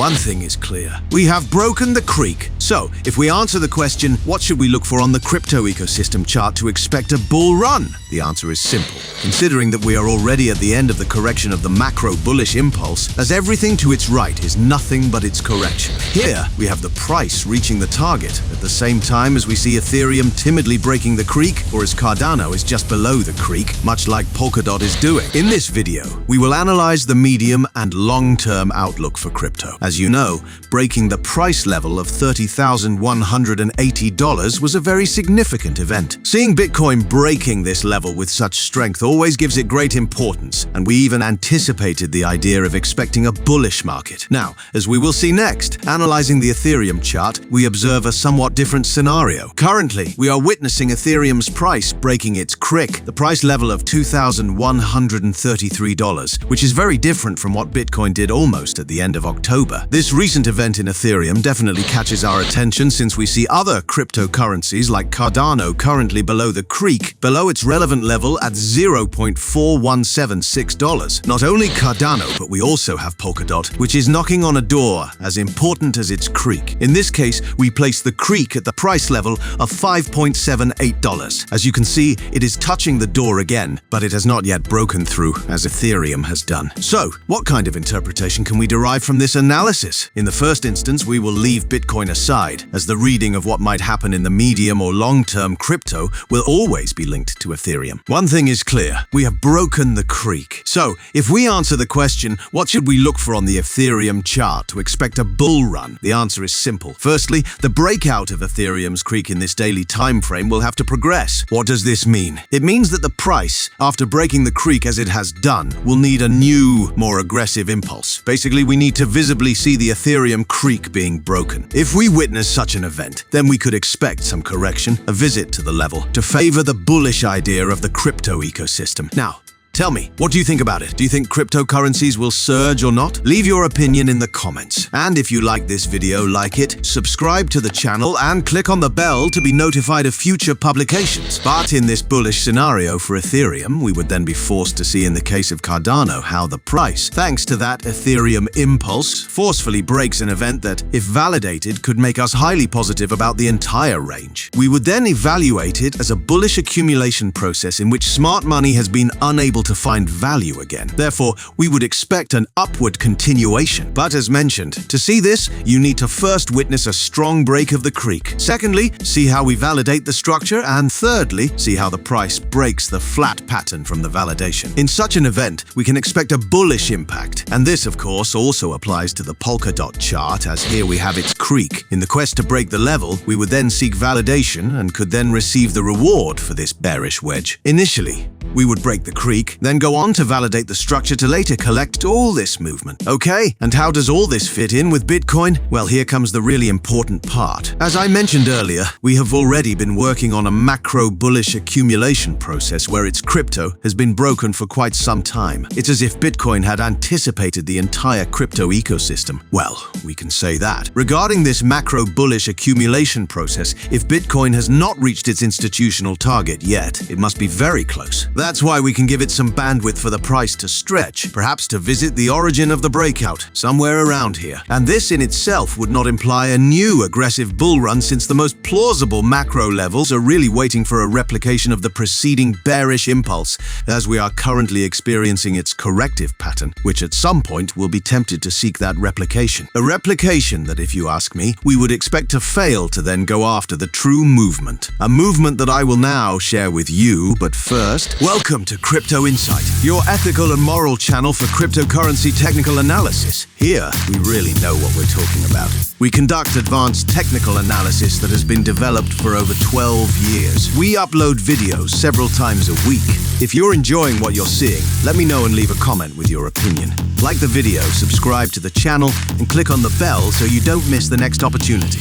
One thing is clear. We have broken the creek. So, if we answer the question, what should we look for on the crypto ecosystem chart to expect a bull run? The answer is simple. Considering that we are already at the end of the correction of the macro bullish impulse, as everything to its right is nothing but its correction. Here, we have the price reaching the target at the same time as we see Ethereum timidly breaking the creek, or as Cardano is just below the creek, much like Polkadot is doing. In this video, we will analyze the medium and long-term outlook for crypto. As you know, breaking the price level of $30,180 was a very significant event. Seeing Bitcoin breaking this level with such strength always gives it great importance, and we even anticipated the idea of expecting a bullish market. Now, as we will see next, analyzing the Ethereum chart, we observe a somewhat different scenario. Currently, we are witnessing Ethereum's price breaking its crick, the price level of $2,133, which is very different from what Bitcoin did almost at the end of October. This recent event in Ethereum definitely catches our attention since we see other cryptocurrencies like Cardano currently below the creek, below its relevant level at $0.4176. Not only Cardano, but we also have Polkadot, which is knocking on a door as important as its creek. In this case, we place the creek at the price level of $5.78. As you can see, it is touching the door again, but it has not yet broken through, as Ethereum has done. So, what kind of interpretation can we derive from this analysis? In the first instance, we will leave Bitcoin aside, as the reading of what might happen in the medium or long-term crypto will always be linked to Ethereum. One thing is clear, we have broken the creek. So, if we answer the question, what should we look for on the Ethereum chart to expect a bull run? The answer is simple. Firstly, the breakout of Ethereum's creek in this daily time frame will have to progress. What does this mean? It means that the price, after breaking the creek as it has done, will need a new, more aggressive impulse. Basically, we need to visibly see the Ethereum creek being broken. If we witness such an event, then we could expect some correction, a visit to the level, to favor the bullish idea of the crypto ecosystem. Now, tell me, what do you think about it? Do you think cryptocurrencies will surge or not? Leave your opinion in the comments. And if you like this video, like it, subscribe to the channel, and click on the bell to be notified of future publications. But in this bullish scenario for Ethereum, we would then be forced to see in the case of Cardano how the price, thanks to that Ethereum impulse, forcefully breaks an event that, if validated, could make us highly positive about the entire range. We would then evaluate it as a bullish accumulation process in which smart money has been unable to find value again. Therefore, we would expect an upward continuation. But as mentioned, to see this, you need to first witness a strong break of the creek. Secondly, see how we validate the structure. And thirdly, see how the price breaks the flat pattern from the validation. In such an event, we can expect a bullish impact. And this, of course, also applies to the Polkadot chart, as here we have its creek. In the quest to break the level, we would then seek validation and could then receive the reward for this bearish wedge. Initially, we would break the creek, then go on to validate the structure to later collect all this movement. Okay, and how does all this fit in with Bitcoin? Well, here comes the really important part. As I mentioned earlier, we have already been working on a macro bullish accumulation process where its crypto has been broken for quite some time. It's as if Bitcoin had anticipated the entire crypto ecosystem. Well, we can say that. Regarding this macro bullish accumulation process, if Bitcoin has not reached its institutional target yet, it must be very close. That's why we can give it some bandwidth for the price to stretch, perhaps to visit the origin of the breakout, somewhere around here. And this in itself would not imply a new aggressive bull run, since the most plausible macro levels are really waiting for a replication of the preceding bearish impulse, as we are currently experiencing its corrective pattern, which at some point will be tempted to seek that replication. A replication that, if you ask me, we would expect to fail to then go after the true movement. A movement that I will now share with you, but first, welcome to Crypto Insight, your ethical and moral channel for cryptocurrency technical analysis. Here, we really know what we're talking about. We conduct advanced technical analysis that has been developed for over 12 years. We upload videos several times a week. If you're enjoying what you're seeing, let me know and leave a comment with your opinion. Like the video, subscribe to the channel, and click on the bell so you don't miss the next opportunity.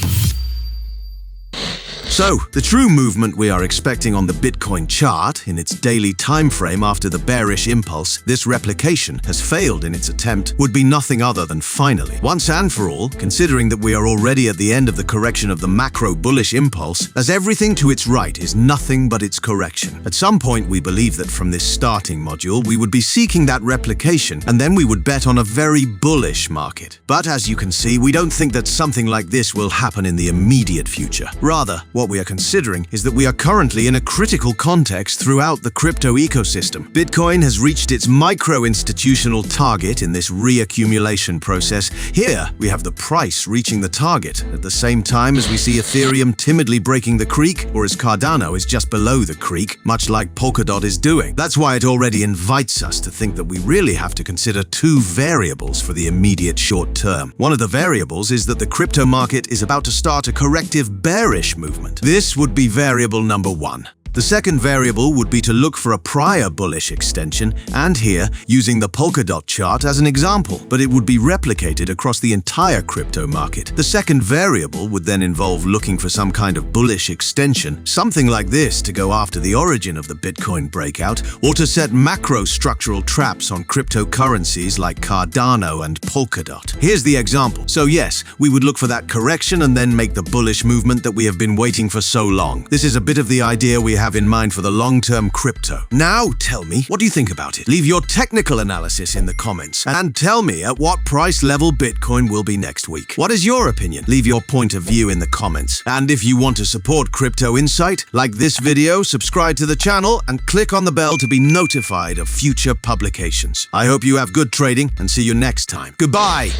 So, the true movement we are expecting on the Bitcoin chart in its daily time frame after the bearish impulse this replication has failed in its attempt would be nothing other than finally, once and for all, considering that we are already at the end of the correction of the macro bullish impulse, as everything to its right is nothing but its correction. At some point, we believe that from this starting module, we would be seeking that replication, and then we would bet on a very bullish market. But as you can see, we don't think that something like this will happen in the immediate future. Rather, what we are considering is that we are currently in a critical context throughout the crypto ecosystem. Bitcoin has reached its micro-institutional target in this reaccumulation process. Here, we have the price reaching the target at the same time as we see Ethereum timidly breaking the creek, or as Cardano is just below the creek, much like Polkadot is doing. That's why it already invites us to think that we really have to consider two variables for the immediate short term. One of the variables is that the crypto market is about to start a corrective bearish movement. This would be variable number one. The second variable would be to look for a prior bullish extension, and here, using the Polkadot chart as an example, but it would be replicated across the entire crypto market. The second variable would then involve looking for some kind of bullish extension, something like this to go after the origin of the Bitcoin breakout, or to set macro structural traps on cryptocurrencies like Cardano and Polkadot. Here's the example. So yes, we would look for that correction and then make the bullish movement that we have been waiting for so long. This is a bit of the idea we have in mind for the long-term crypto. Now tell me, what do you think about it? Leave your technical analysis in the comments and tell me at what price level Bitcoin will be next week. What is your opinion? Leave your point of view in the comments. And if you want to support Crypto Insight, like this video, subscribe to the channel, and click on the bell to be notified of future publications. I hope you have good trading and see you next time. Goodbye!